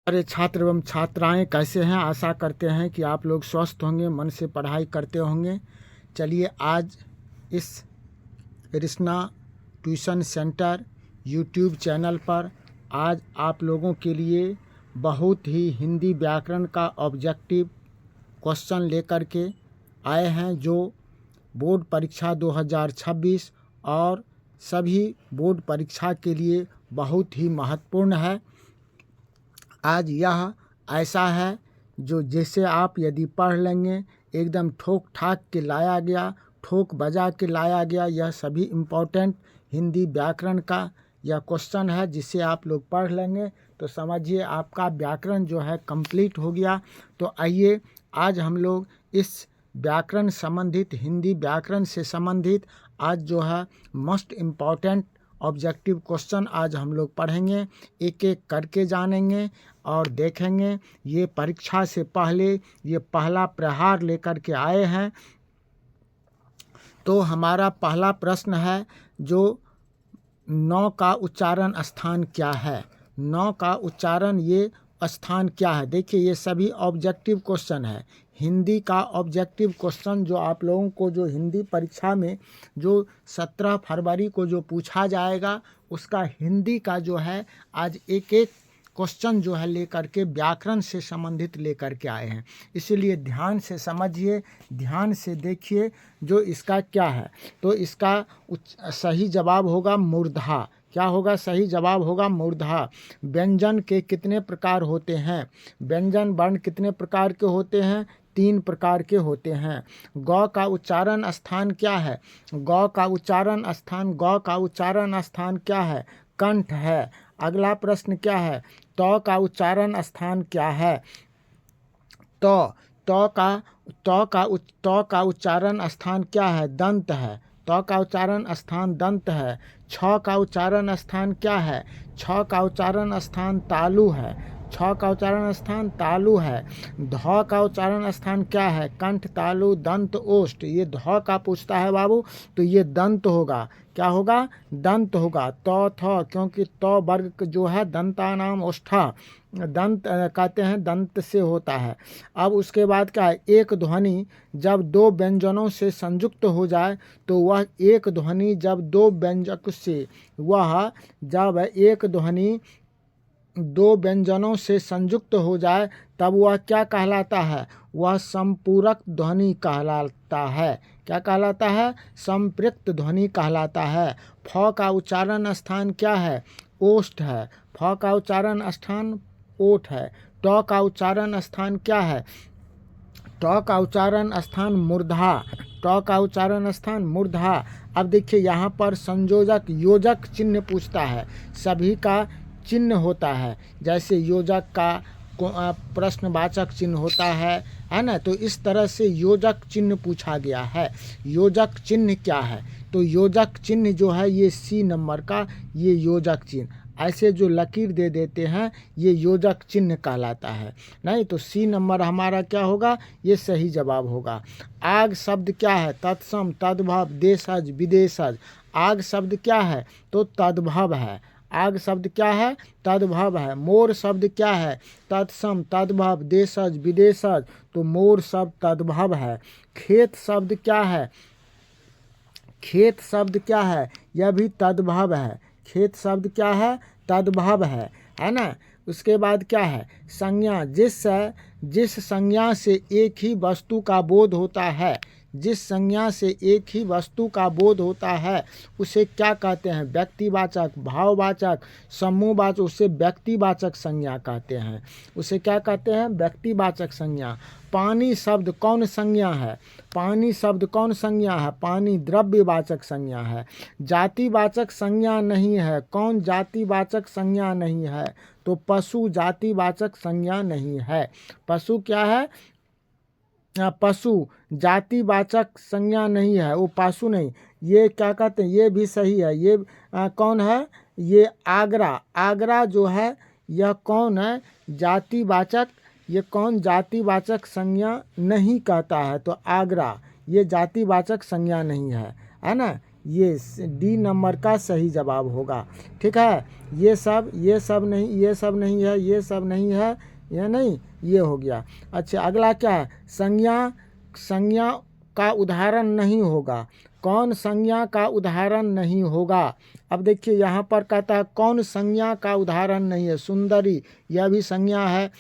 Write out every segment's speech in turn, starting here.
अरे छात्र एवं छात्राएं कैसे हैं। आशा करते हैं कि आप लोग स्वस्थ होंगे, मन से पढ़ाई करते होंगे। चलिए आज इस रिस्ना ट्यूशन सेंटर यूट्यूब चैनल पर आज आप लोगों के लिए बहुत ही हिंदी व्याकरण का ऑब्जेक्टिव क्वेश्चन लेकर के आए हैं, जो बोर्ड परीक्षा 2026 और सभी बोर्ड परीक्षा के लिए बहुत ही महत्वपूर्ण है। आज यह ऐसा है जो जैसे आप यदि पढ़ लेंगे, एकदम ठोक ठाक के लाया गया, ठोक बजा के लाया गया, यह सभी इम्पोर्टेंट हिंदी व्याकरण का यह क्वेश्चन है। जिसे आप लोग पढ़ लेंगे तो समझिए आपका व्याकरण जो है कंप्लीट हो गया। तो आइए आज हम लोग इस व्याकरण संबंधित, हिंदी व्याकरण से संबंधित आज जो है मोस्ट इम्पॉर्टेंट ऑब्जेक्टिव क्वेश्चन आज हम लोग पढ़ेंगे, एक एक करके जानेंगे और देखेंगे। ये परीक्षा से पहले ये पहला प्रहार लेकर के आए हैं। तो हमारा पहला प्रश्न है, जो नौ का उच्चारण स्थान क्या है। नौ का उच्चारण ये स्थान क्या है। देखिए ये सभी ऑब्जेक्टिव क्वेश्चन है, हिंदी का ऑब्जेक्टिव क्वेश्चन जो आप लोगों को जो हिंदी परीक्षा में जो 17 फरवरी को जो पूछा जाएगा, उसका हिंदी का जो है आज एक एक क्वेश्चन जो है लेकर के व्याकरण से संबंधित लेकर के आए हैं। इसीलिए ध्यान से समझिए, ध्यान से देखिए जो इसका क्या है। तो इसका सही जवाब होगा मूर्धा। क्या होगा? सही जवाब होगा मूर्धा। व्यंजन के कितने प्रकार होते हैं? व्यंजन वर्ण कितने प्रकार के होते हैं? 3 प्रकार के होते हैं। गौ का उच्चारण स्थान क्या है? गौ का उच्चारण स्थान, गौ का उच्चारण स्थान क्या है? कंठ है। अगला प्रश्न क्या है? तौ का उच्चारण स्थान क्या है? तौ तौ का उच्चारण स्थान क्या है? दंत है। तौ का उच्चारण स्थान दंत है। छ का उच्चारण स्थान क्या है? छ का उच्चारण स्थान तालु है। छ का उच्चारण स्थान तालु है। ध का उच्चारण स्थान क्या है? कंठ, तालु, दंत, ओष्ठ। ये ध का पूछता है बाबू, तो ये दंत होगा। क्या होगा? दंत होगा। तौ थ, क्योंकि तौ वर्ग जो है दंता नाम ओष्ठा, दंत कहते हैं, दंत से होता है। अब उसके बाद क्या है? एक ध्वनि जब दो व्यंजनों से संयुक्त हो जाए, तो वह एक ध्वनि जब दो व्यंजक से, वह जब एक ध्वनि दो व्यंजनों से संयुक्त हो जाए, तब वह क्या कहलाता है? वह संपूरक ध्वनि कहलाता है। क्या कहलाता है? संपृक्त ध्वनि कहलाता है। फ का उच्चारण स्थान क्या है? ओष्ठ है। फ का उच्चारण स्थान ओठ है। ट का उच्चारण स्थान क्या है? ट का उच्चारण स्थान मूर्धा। ट का उच्चारण स्थान मूर्धा। अब देखिए यहाँ पर संयोजक योजक चिन्ह पूछता है। सभी का चिन्ह होता है, जैसे योजक का प्रश्नवाचक चिन्ह होता है ना। तो इस तरह से योजक चिन्ह पूछा गया है। योजक चिन्ह क्या है? तो योजक चिन्ह जो है ये सी नंबर का, ये योजक चिन्ह ऐसे जो लकीर दे देते हैं, ये योजक चिन्ह कहलाता है। नहीं तो सी नंबर हमारा क्या होगा? ये सही जवाब होगा। आग शब्द क्या है? तत्सम, तद्भव, देशज, विदेशज। आग शब्द क्या है? तो तद्भव है। आग शब्द क्या है? तद्भव है। मोर शब्द क्या है? तत्सम, तद्भव, देशज, विदेशज। तो मोर शब्द तद्भव है। खेत शब्द क्या है? खेत शब्द क्या है? यह भी तद्भव है। खेत शब्द क्या है? तद्भव है ना। उसके बाद क्या है? संज्ञा, जिस संज्ञा से एक ही वस्तु का बोध होता है, जिस संज्ञा से एक ही वस्तु का बोध होता है, उसे क्या कहते हैं? व्यक्तिवाचक, भाववाचक, समूहवाचक। उसे व्यक्तिवाचक संज्ञा कहते हैं। उसे क्या कहते हैं? व्यक्तिवाचक संज्ञा। पानी शब्द कौन संज्ञा है? पानी शब्द कौन संज्ञा है? पानी द्रव्यवाचक संज्ञा है। जातिवाचक संज्ञा नहीं है। कौन जातिवाचक संज्ञा नहीं है? तो पशु जातिवाचक संज्ञा नहीं है। पशु क्या है? पशु जातिवाचक संज्ञा नहीं है, वो पशु नहीं। ये क्या कहते हैं? ये भी सही है। ये कौन है? ये आगरा। आगरा जो है यह कौन है? जातिवाचक। ये कौन जातिवाचक संज्ञा नहीं कहता है? तो आगरा ये जातिवाचक संज्ञा नहीं है ना। ये डी नंबर का सही जवाब होगा। ठीक है, ये सब नहीं, ये सब नहीं है, ये सब नहीं है, यह नहीं, ये हो गया। अच्छा, अगला क्या है? संज्ञा का उदाहरण नहीं होगा। कौन संज्ञा का उदाहरण नहीं होगा? अब देखिए यहाँ पर कहता है कौन संज्ञा का उदाहरण नहीं है। सुंदरी, यह भी संज्ञा है।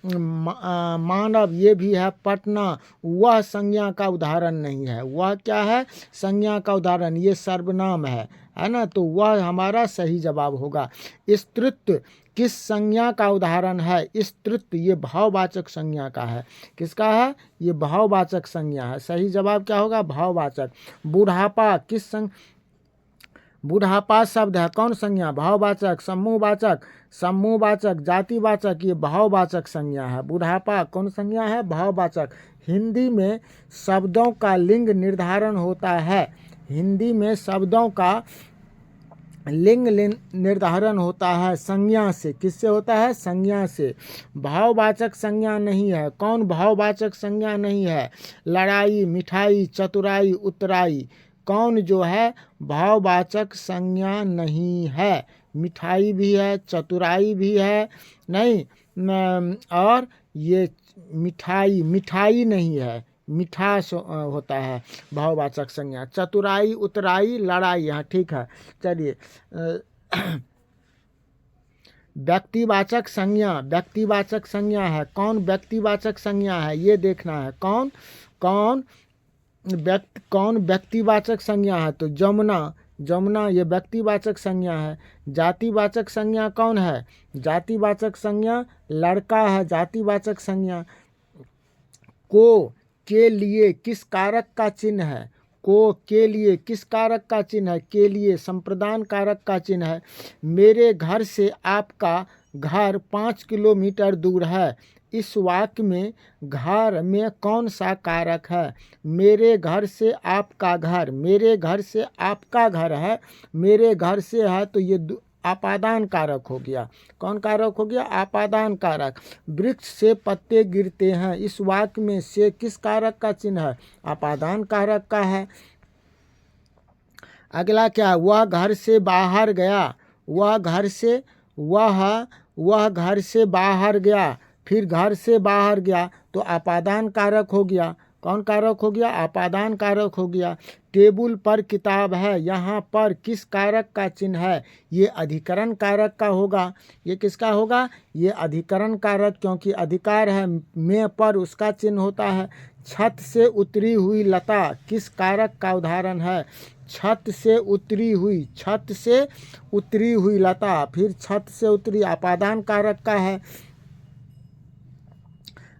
मानव, ये भी है। पटना, वह संज्ञा का उदाहरण नहीं है। वह क्या है? संज्ञा का उदाहरण, ये सर्वनाम है ना, तो वह हमारा सही जवाब होगा। स्त्रीत्व किस संज्ञा का उदाहरण है? स्त्रीत्व ये भाववाचक संज्ञा का है। किसका है? ये भाववाचक संज्ञा है। सही जवाब क्या होगा? भाववाचक। बुढ़ापा किस बुढ़ापा शब्द है, कौन संज्ञा? भाववाचक। समूहवाचक, जातिवाचक, ये भाववाचक संज्ञा है। बुढ़ापा कौन संज्ञा है? भाववाचक। हिंदी में शब्दों का लिंग निर्धारण होता है। हिंदी में शब्दों का लिंग निर्धारण होता है संज्ञा से। किससे होता है? संज्ञा से। भाववाचक संज्ञा नहीं है। कौन भाववाचक संज्ञा नहीं है? लड़ाई, मिठाई, चतुराई, उतराई, कौन जो है भाववाचक संज्ञा नहीं है? मिठाई भी है, चतुराई भी है, नहीं, और ये मिठाई नहीं है, मिठास होता है भाववाचक संज्ञा। चतुराई, उतराई, लड़ाई, यहाँ ठीक है। चलिए, व्यक्तिवाचक संज्ञा है। कौन व्यक्तिवाचक संज्ञा है? ये देखना है। कौन व्यक्तिवाचक संज्ञा है? तो जमुना ये व्यक्तिवाचक संज्ञा है। जातिवाचक संज्ञा कौन है? जातिवाचक संज्ञा लड़का है। जातिवाचक संज्ञा। को के लिए किस कारक का चिन्ह है? को के लिए किस कारक का चिन्ह है? के लिए संप्रदान कारक का चिन्ह है। मेरे घर से आपका घर 5 किलोमीटर दूर है। इस वाक्य में घर में कौन सा कारक है? मेरे घर से आपका घर, मेरे घर से आपका घर है, मेरे घर से है, तो ये आपादान कारक हो गया। कौन कारक हो गया? आपादान कारक। वृक्ष से पत्ते गिरते हैं। इस वाक्य में से किस कारक का चिन्ह है? आपादान कारक का है। अगला क्या? वह घर से बाहर गया। वह घर से बाहर गया, फिर घर से बाहर गया, तो आपादान कारक हो गया। कौन कारक हो गया? आपादान कारक हो गया। टेबल पर किताब है, यहाँ पर किस कारक का चिन्ह है? ये अधिकरण कारक का होगा। ये किसका होगा? ये अधिकरण कारक, क्योंकि अधिकार है में पर उसका चिन्ह होता है। छत से उतरी हुई लता किस कारक का उदाहरण है? छत से उतरी हुई लता, फिर छत से उतरी, आपादान कारक का है।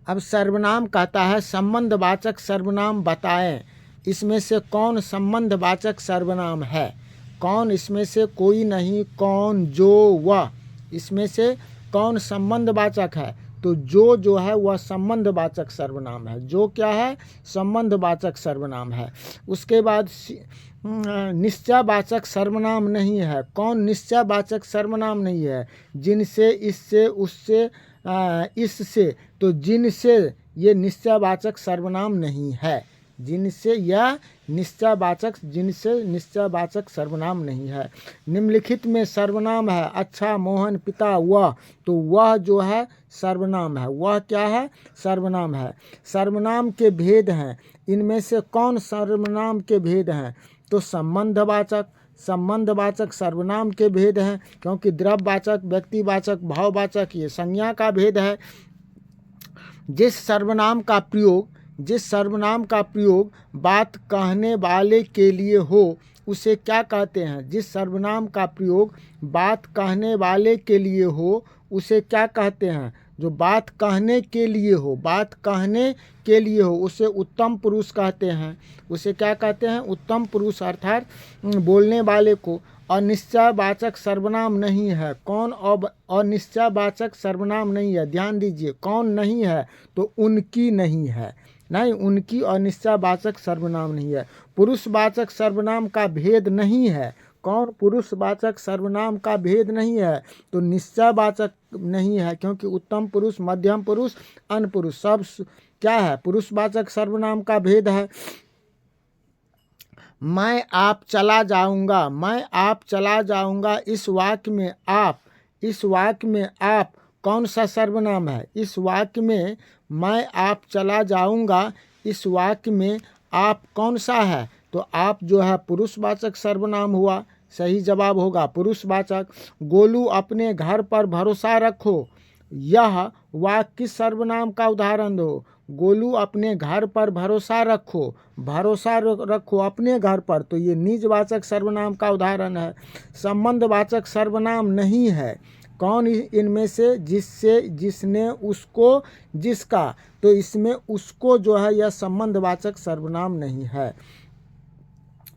अब सर्वनाम कहता है संबंधवाचक सर्वनाम बताएं। इसमें से कौन संबंधवाचक सर्वनाम है? कौन? इसमें से कोई नहीं। कौन, जो, वह, इसमें से कौन संबंधवाचक है? तो जो है वह संबंधवाचक सर्वनाम है। जो क्या है? संबंधवाचक सर्वनाम है। उसके बाद निश्चयवाचक सर्वनाम नहीं है। कौन निश्चयवाचक सर्वनाम नहीं है? जिनसे, इससे, उससे, इससे, तो जिनसे ये निश्चयवाचक सर्वनाम नहीं है। जिनसे या जिनसे निश्चयवाचक सर्वनाम नहीं है। निम्नलिखित में सर्वनाम है अच्छा, मोहन, पिता, वह, तो वह जो है सर्वनाम है। वह क्या है? सर्वनाम है। सर्वनाम के भेद हैं। इनमें से कौन सर्वनाम के भेद हैं? तो संबंधवाचक सर्वनाम के भेद हैं, क्योंकि द्रव्यवाचक, व्यक्तिवाचक, भाववाचक ये संज्ञा का भेद है। जिस सर्वनाम का प्रयोग बात कहने वाले के लिए हो उसे क्या कहते हैं? जिस सर्वनाम का प्रयोग बात कहने वाले के लिए हो उसे क्या कहते हैं? जो बात कहने के लिए हो, उसे उत्तम पुरुष कहते हैं। उसे क्या कहते हैं? उत्तम पुरुष, अर्थात बोलने वाले को। अनिश्चयवाचक सर्वनाम नहीं है। कौन अनिश्चयवाचक सर्वनाम नहीं है? ध्यान दीजिए, कौन नहीं है? तो उनकी नहीं है। नहीं, उनकी अनिश्चयवाचक सर्वनाम नहीं है। पुरुषवाचक सर्वनाम का भेद नहीं है। कौन? पुरुषवाचक सर्वनाम का भेद नहीं है, तो निश्चयवाचक नहीं है, क्योंकि उत्तम पुरुष, मध्यम पुरुष, अन्य पुरुष सब क्या है? पुरुषवाचक सर्वनाम का भेद है। मैं आप चला जाऊंगा, मैं आप चला जाऊंगा, इस वाक्य में आप, इस वाक्य में आप कौन सा सर्वनाम है? इस वाक्य में मैं आप चला जाऊंगा, इस वाक्य में आप कौन सा है? तो आप जो है पुरुषवाचक सर्वनाम हुआ, सही जवाब होगा पुरुषवाचक। गोलू अपने घर पर भरोसा रखो, यह वाक्य किस सर्वनाम का उदाहरण दो? गोलू अपने घर पर भरोसा रखो, भरोसा रखो अपने घर पर, तो ये निजवाचक सर्वनाम का उदाहरण है। संबंधवाचक सर्वनाम नहीं है, कौन इनमें से? जिससे, जिसने, उसको, जिसका, तो इसमें उसको जो है यह संबंधवाचक सर्वनाम नहीं है।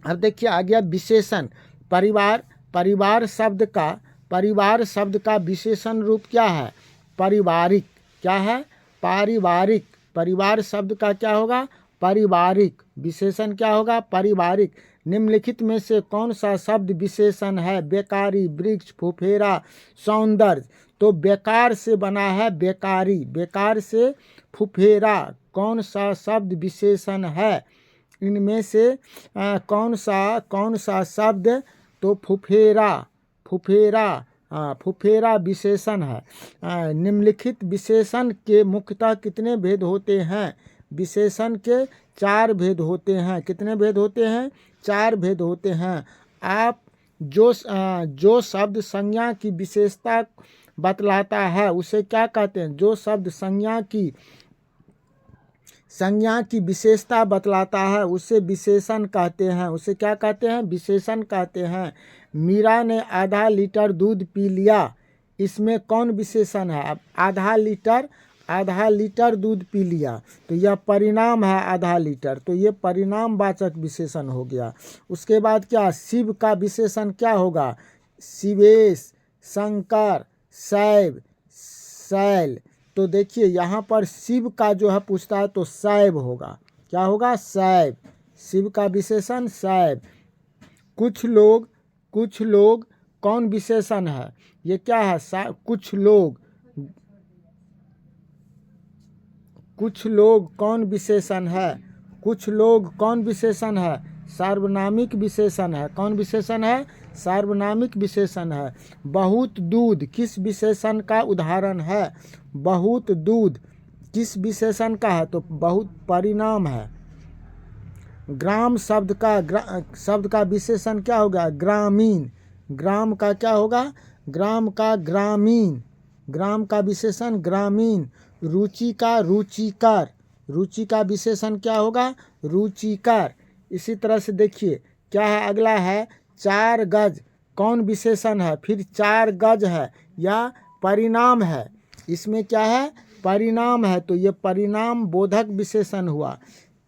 अब देखिए आ गया विशेषण। परिवार, परिवार शब्द का विशेषण रूप क्या है? पारिवारिक। क्या है? पारिवारिक। परिवार शब्द का क्या होगा? पारिवारिक। विशेषण क्या होगा? पारिवारिक। निम्नलिखित में से कौन सा शब्द विशेषण है? बेकारी, वृक्ष, फुफेरा, सौंदर्य। तो बेकार से बना है बेकारी, बेकार से फुफेरा। कौन सा शब्द विशेषण है? इनमें से कौन सा शब्द? तो फुफेरा, फुफेरा, फुफेरा विशेषण है। निम्नलिखित विशेषण के मुख्यतः कितने भेद होते हैं? विशेषण के 4 भेद होते हैं। कितने भेद होते हैं? 4 भेद होते हैं। आप जो शब्द संज्ञा की विशेषता बतलाता है उसे क्या कहते हैं? जो शब्द संज्ञा की विशेषता बतलाता है उसे विशेषण कहते हैं। उसे क्या कहते हैं? विशेषण कहते हैं। मीरा ने आधा लीटर दूध पी लिया, इसमें कौन विशेषण है? अब आधा लीटर दूध पी लिया, तो यह परिणाम है आधा लीटर, तो ये परिणामवाचक विशेषण हो गया। उसके बाद क्या? शिव का विशेषण क्या होगा? शिवेश, शंकर, शैव, शैल। तो देखिए यहाँ पर शिव का जो है पूछता है तो शैव होगा। क्या होगा? शैव। शिव का विशेषण शैव। कुछ लोग कौन विशेषण है? ये क्या है? कुछ लोग कौन विशेषण है? कुछ लोग कौन विशेषण है? सार्वनामिक विशेषण है। कौन विशेषण है? सार्वनामिक विशेषण है। बहुत दूध किस विशेषण का उदाहरण है? बहुत दूध किस विशेषण का है? तो बहुत परिणाम है। ग्राम शब्द का विशेषण क्या होगा? ग्रामीण। ग्राम का क्या होगा? ग्राम का ग्रामीण। ग्राम का विशेषण ग्रामीण। रुचि का रुचिकर। रुचि का विशेषण क्या होगा? रुचिकर। इसी तरह से देखिए क्या है अगला है 4 गज। कौन विशेषण है? फिर 4 गज है या परिणाम है। इसमें क्या है? परिणाम है, तो ये परिणाम बोधक विशेषण हुआ।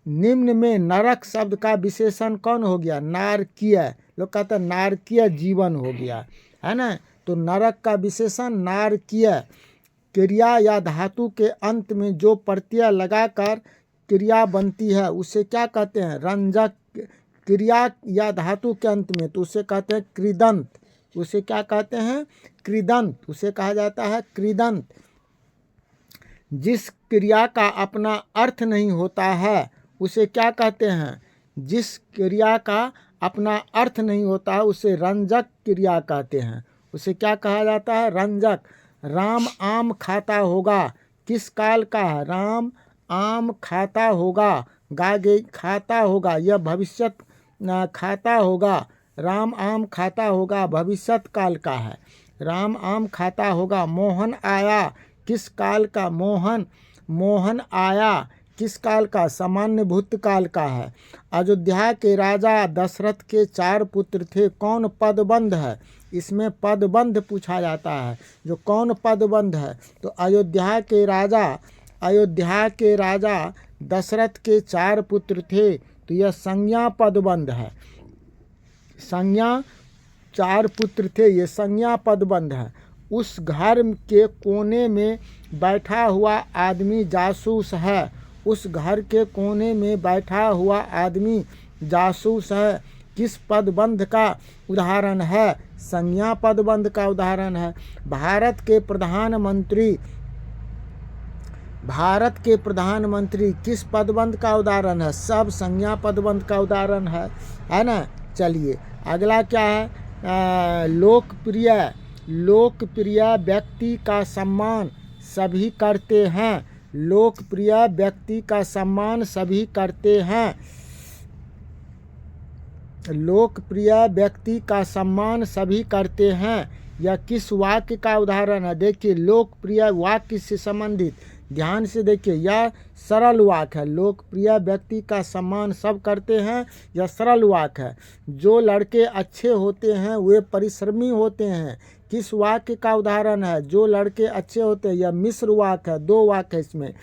निम्न में नरक शब्द का विशेषण कौन हो गया? नारकीय। लोग कहते हैं नारकीय जीवन हो गया, है ना? तो नरक का विशेषण नारकीय। क्रिया या धातु के अंत में जो प्रत्यय लगाकर क्रिया बनती है उसे क्या कहते हैं? रंजक। क्रिया या धातु के अंत में तो उसे कहते हैं कृदंत। उसे क्या कहते हैं? कृदंत। उसे कहा जाता है कृदंत। जिस क्रिया का अपना अर्थ नहीं होता है उसे क्या कहते हैं? जिस क्रिया का अपना अर्थ नहीं होता है उसे रंजक क्रिया कहते हैं। उसे क्या कहा जाता है? रंजक। राम आम खाता होगा किस काल का है? राम आम खाता होगा, गागे खाता होगा, यह भविष्यत खाता होगा। राम आम खाता होगा भविष्यत काल का है। राम आम खाता होगा। मोहन आया किस काल का? मोहन आया किस काल का? सामान्य भूतकाल का है। अयोध्या के राजा दशरथ के 4 पुत्र थे, कौन पदबंध है? इसमें पदबंध पूछा जाता है। जो कौन पदबंध है? तो अयोध्या के राजा दशरथ के 4 पुत्र थे, तो यह संज्ञा पदबंध है। संज्ञा 4 पुत्र थे, ये संज्ञा पदबंध है। उस घर के कोने में बैठा हुआ आदमी जासूस है। उस घर के कोने में बैठा हुआ आदमी जासूस है किस पदबंध का उदाहरण है? संज्ञा पदबंध का उदाहरण है। भारत के प्रधानमंत्री किस पदबंध का उदाहरण है? सब संज्ञा पदबंध का उदाहरण है है ना। चलिए अगला क्या है, लोकप्रिय व्यक्ति का सम्मान सभी करते हैं। लोकप्रिय व्यक्ति का सम्मान सभी करते हैं। लोकप्रिय व्यक्ति का सम्मान सभी करते हैं। यह किस वाक्य का उदाहरण है? देखिए लोकप्रिय वाक्य से संबंधित, ध्यान से देखिए, यह सरल वाक्य है। लोकप्रिय व्यक्ति का सम्मान सब करते हैं, यह सरल वाक्य है। जो लड़के अच्छे होते हैं वे परिश्रमी होते हैं। किस वाक्य का उदाहरण है? जो लड़के अच्छे होते हैं, यह मिश्र वाक्य है, दो वाक्य है इसमें।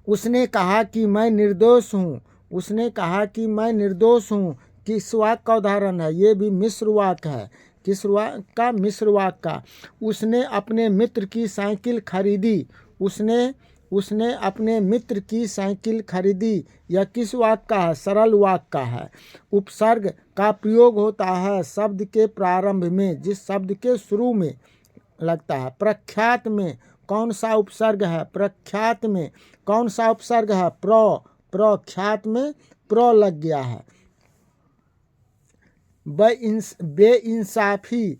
उसने कहा कि मैं निर्दोष हूँ। उसने कहा कि मैं निर्दोष हूँ, किस वाक्य का उदाहरण है? ये भी मिश्र वाक्य है। किस वाक्य का? मिश्र वाक्य का। उसने अपने मित्र की साइकिल खरीदी। उसने अपने मित्र की साइकिल खरीदी, यह किस वाक्य का है? सरल वाक्य का है। उपसर्ग का प्रयोग होता है शब्द के प्रारंभ में, जिस शब्द के शुरू में लगता है। प्रख्यात में कौन सा उपसर्ग है? प्रख्यात में कौन सा उपसर्ग है? प्रख्यात में प्र लग गया है। बेइंसाफी,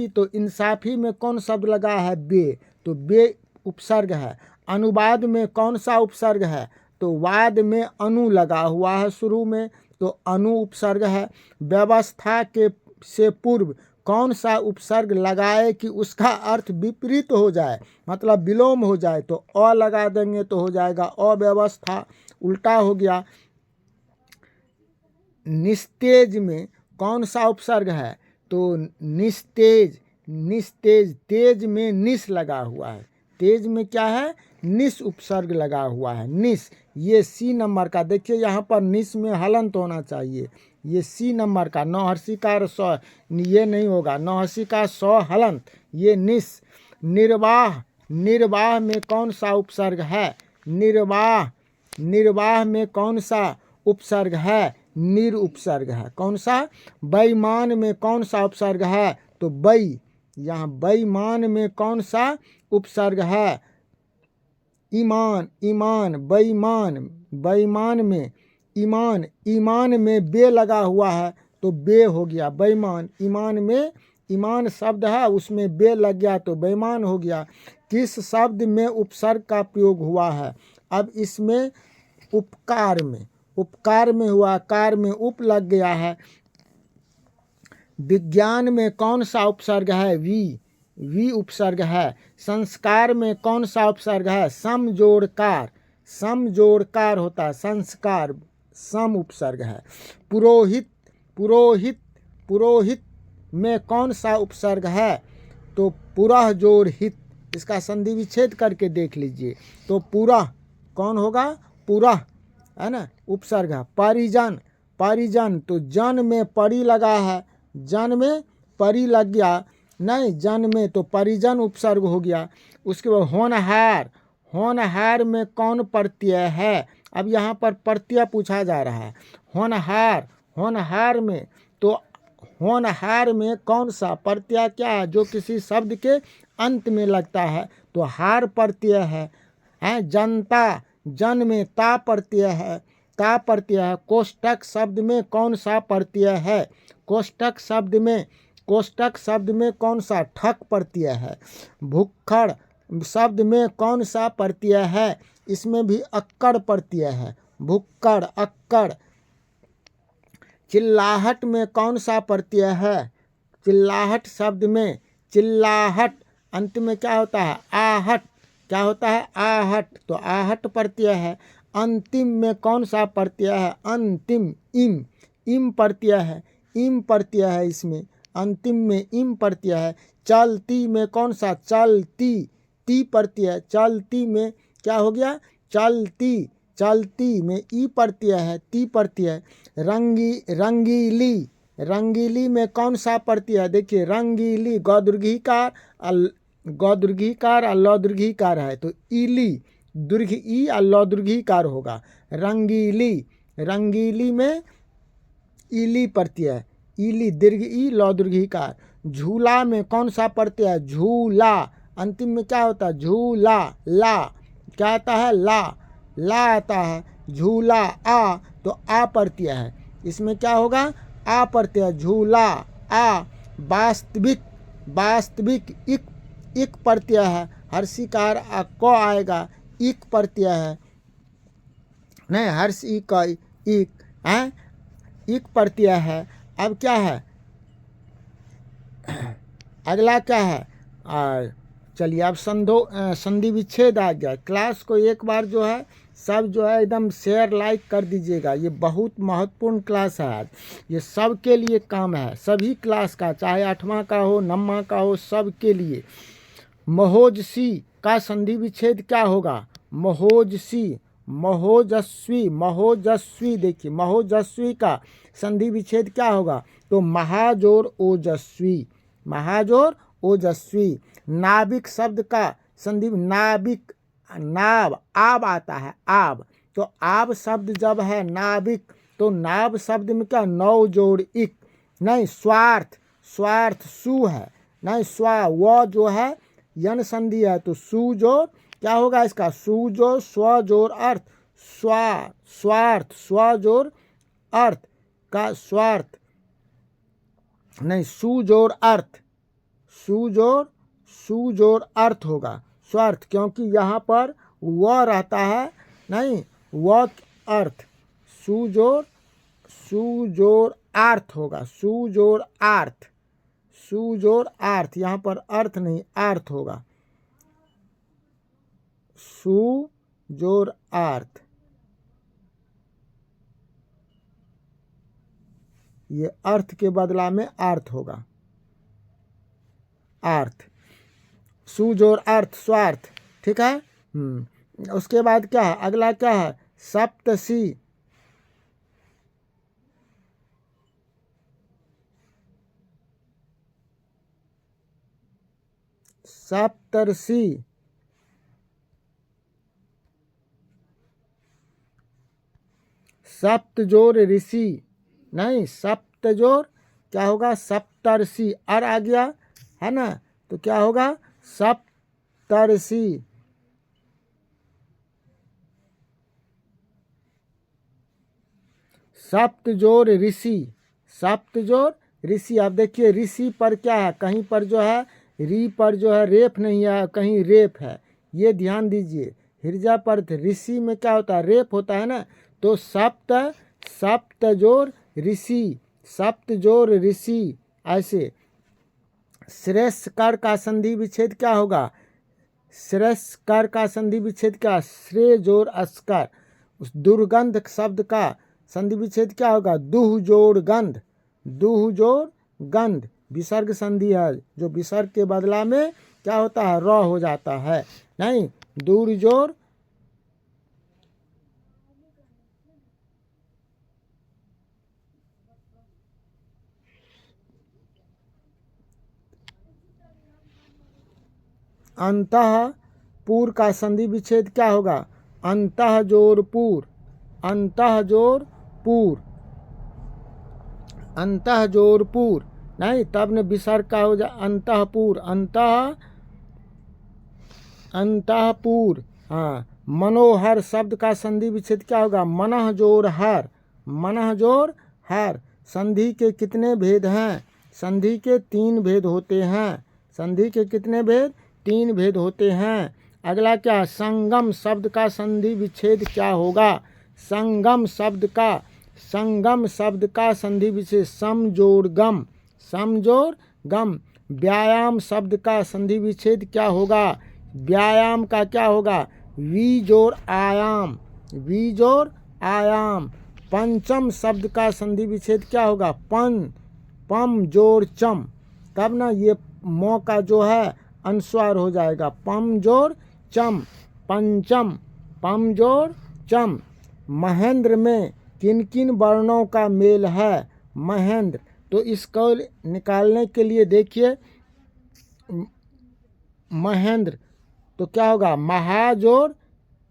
तो इंसाफी में कौन शब्द लगा है? बे, तो बे उपसर्ग है। अनुवाद में कौन सा उपसर्ग है? तो वाद में अनु लगा हुआ है शुरू में, तो अनु उपसर्ग है। व्यवस्था के से पूर्व कौन सा उपसर्ग लगाए कि उसका अर्थ विपरीत हो जाए, मतलब विलोम हो जाए? तो अ लगा देंगे तो हो जाएगा अव्यवस्था, उल्टा हो गया। निस्तेज में कौन सा उपसर्ग है? तो निस्तेज, तेज में निस लगा हुआ है। तेज में क्या है? निस उपसर्ग लगा हुआ है, निस। ये सी नंबर का, देखिए यहाँ पर निस में हलंत होना चाहिए। ये सी नंबर का, नौहर्षिकार सौ, ये नहीं होगा, नौहर्षिकार सौ हलंत, ये निस। निर्वाह में कौन सा उपसर्ग है? निर्वाह में कौन सा उपसर्ग है? निर उपसर्ग है। कौन सा? बेईमान में कौन सा उपसर्ग है? तो बई। यहाँ बेईमान में कौन सा उपसर्ग है? ईमान। बेईमान में ईमान में बे लगा हुआ है, तो बे हो गया बेईमान। ईमान में ईमान शब्द है, उसमें बे लग गया तो बेईमान हो गया। किस शब्द में उपसर्ग का प्रयोग हुआ है? अब इसमें उपकार में हुआ, कार में उप लग गया है। विज्ञान में कौन सा उपसर्ग है? वी उपसर्ग है। संस्कार में कौन सा उपसर्ग है? सम जोड़ कार होता है, संस्कार, सम उपसर्ग है। पुरोहित में कौन सा उपसर्ग है? तो पुरह जोड़ हित, इसका संधि विच्छेद करके देख लीजिए, तो पुरह कौन होगा? पुरह, है ना, उपसर्ग है। परिजन, तो जन में परी लगा है, जन में परी लग गया, नहीं, जन में तो परिजन उपसर्ग हो गया। उसके बाद होनहार में कौन प्रत्यय है? अब यहाँ पर प्रत्यय पूछा जा रहा है। होनहार में, तो होनहार में कौन सा प्रत्यय क्या है जो किसी शब्द के अंत में लगता है? तो हार प्रत्यय है। जनता, जन में ता प्रत्यय है, कोष्ठक शब्द में कौन सा प्रत्यय है? कोष्ठक शब्द में कौन सा? ठक प्रत्यय है। भुक्खड़ शब्द में कौन सा प्रत्यय है? इसमें भी अक्कड़ प्रत्यय है, भुक्कड़, अक्कड़। चिल्लाहट में कौन सा प्रत्यय है? चिल्लाहट शब्द में, चिल्लाहट अंत में क्या होता है? आहट, क्या होता है? आहट, तो आहट प्रत्यय है। अंतिम में कौन सा प्रत्यय है? अंतिम, इम प्रत्यय है, इसमें अंतिम में इम प्रत्यय है। चलती में कौन सा? चलती, ती प्रत्यय, चलती में क्या हो गया? चलती में ई प्रत्यय है, ती प्रत्यय। रंगीली में कौन सा प्रत्यय? देखिए रंगीली, गौदीर्घिकार और लौदीर्घिकार है, तो इली, दीर्घ ई और लौदीर्घिकार होगा। रंगीली में इली प्रत्यय, इली, दीर्घ ई, लौदीर्घिकार। झूला में कौन सा प्रत्यय? झूला, अंतिम में क्या होता है? झूला, ला, क्या आता है? ला आता है। झूला, आ, तो आ प्रत्यय है, इसमें क्या होगा आ प्रत्यय। झूला आ, वास्तविक वास्तविक इक प्रत्यय है, हर्षिकार क आएगा, इक प्रत्यय है, नहीं हर्ष इक है, इक प्रत्यय है। अब क्या है अगला क्या है, चलिए अब संधि विच्छेद आ गया। क्लास को एक बार जो है सब जो है एकदम शेयर लाइक कर दीजिएगा, ये बहुत महत्वपूर्ण क्लास है आज, ये सब के लिए काम है, सभी क्लास का, चाहे 8वां का हो 9वां का हो, सब के लिए। महोजसी का संधि विच्छेद क्या होगा, महोजसी, महोजस्वी, महोजस्वी, देखिए महोजस्वी का संधि विच्छेद क्या होगा, तो महाजोर ओजस्वी, महाजोर ओजस्वी। नाविक शब्द का संधि, नाविक, नाव आब आता है, आब, तो आब शब्द जब है नाविक, तो नाव शब्द में क्या नौ जोड़ इक, नहीं स्वार्थ, स्वार्थ सु है, नहीं स्वा, वो जो है यन संधि है, तो सु जोड़ क्या होगा इसका, सु जोड़ स्व जोड़ अर्थ, स्वा स्वार्थ, स्व जोड़ अर्थ का स्वार्थ, नहीं सु जोड़ अर्थ, सु जोड़ अर्थ होगा स्वार्थ, क्योंकि यहाँ पर व रहता है, नहीं व अर्थ, सु जोड़ अर्थ होगा, सु जोड़ अर्थ, सु जोड़ अर्थ, यहाँ पर अर्थ नहीं अर्थ होगा, सु जोड़ अर्थ, ये अर्थ के बदला में अर्थ होगा, अर्थ, सुजोर अर्थ स्वार्थ, ठीक है। उसके बाद क्या है अगला क्या है, सप्तसी, सप्तर्षि, सप्तजोर ऋषि, नहीं सप्तजोर क्या होगा सप्तर्षि, अर आ गया है ना, तो क्या होगा सप्तर्षि, सप्तजोर ऋषि, सप्तजोर ऋषि। आप देखिए ऋषि पर क्या है, कहीं पर जो है री पर जो है रेफ नहीं है, कहीं रेफ है, ये ध्यान दीजिए। हिरजा पर ऋषि में क्या होता है रेफ होता है ना, तो सप्तजोर ऋषि, सप्तजोर ऋषि ऐसे। श्रेष्ठ कर का संधि विच्छेद क्या होगा, श्रेष्ठ कर का संधि विच्छेद क्या, श्रेय जोड़ अस्कर। उस दुर्गंध शब्द का संधि विच्छेद क्या होगा, दुह जोड़ गंध, दुह जोड़ गंध, विसर्ग संधि है, जो विसर्ग के बदला में क्या होता है र हो जाता है, नहीं दूर जोड़, अंतः पूर का संधि विच्छेद क्या होगा, अंतः जोर पूर, अंतः जोर पूर, अंतः जोर पूर, नहीं तब ने विसर्ग का हो जाए अंतःपुर, अंतःपुर। हाँ मनोहर शब्द का संधि विच्छेद क्या होगा, मनः जोर हर, मनः जोर हर। संधि के कितने भेद हैं, संधि के 3 भेद होते हैं, संधि के कितने भेद 3 भेद होते हैं। अगला क्या, संगम शब्द का संधि विच्छेद क्या होगा, संगम शब्द का, संगम शब्द का संधि विच्छेद समजोड़ गम, समजोड़ गम। व्यायाम शब्द का संधि विच्छेद क्या होगा, व्यायाम का क्या होगा वी जोड़ आयाम, वी जोड़ आयाम। पंचम शब्द का संधि विच्छेद क्या होगा, पम जोड़ चम, तब ना ये मौ का जो है अनुस्वार हो जाएगा, पम जोड़ चम, पंचम, पम जोड़ चम। महेंद्र में किन किन वर्णों का मेल है, महेंद्र, तो इसको निकालने के लिए देखिए महेंद्र तो क्या होगा महाजोड़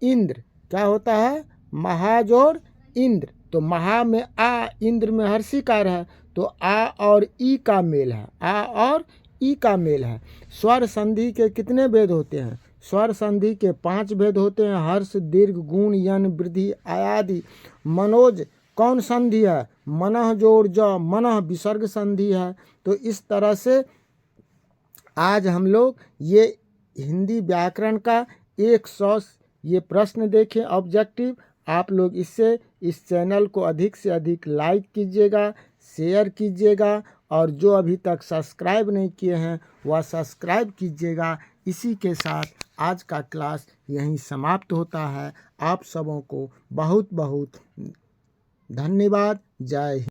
इंद्र, क्या होता है महाजोड़ इंद्र। तो महा में आ, इंद्र में हर्षिकार है, तो आ और ई का मेल है, आ और ई का मेल है। स्वर संधि के कितने भेद होते हैं, स्वर संधि के 5 भेद होते हैं, हर्ष दीर्घ गुण यन वृद्धि आदि। मनोज कौन संधि है? मनः जोड़ ज, मनः विसर्ग संधि है। तो इस तरह से आज हम लोग ये हिंदी व्याकरण का 100 ये प्रश्न देखें ऑब्जेक्टिव। आप लोग इससे इस चैनल को अधिक से अधिक लाइक कीजिएगा, शेयर कीजिएगा, और जो अभी तक सब्सक्राइब नहीं किए हैं वह सब्सक्राइब कीजिएगा। इसी के साथ आज का क्लास यहीं समाप्त होता है। आप सबों को बहुत बहुत धन्यवाद। जय हिंद।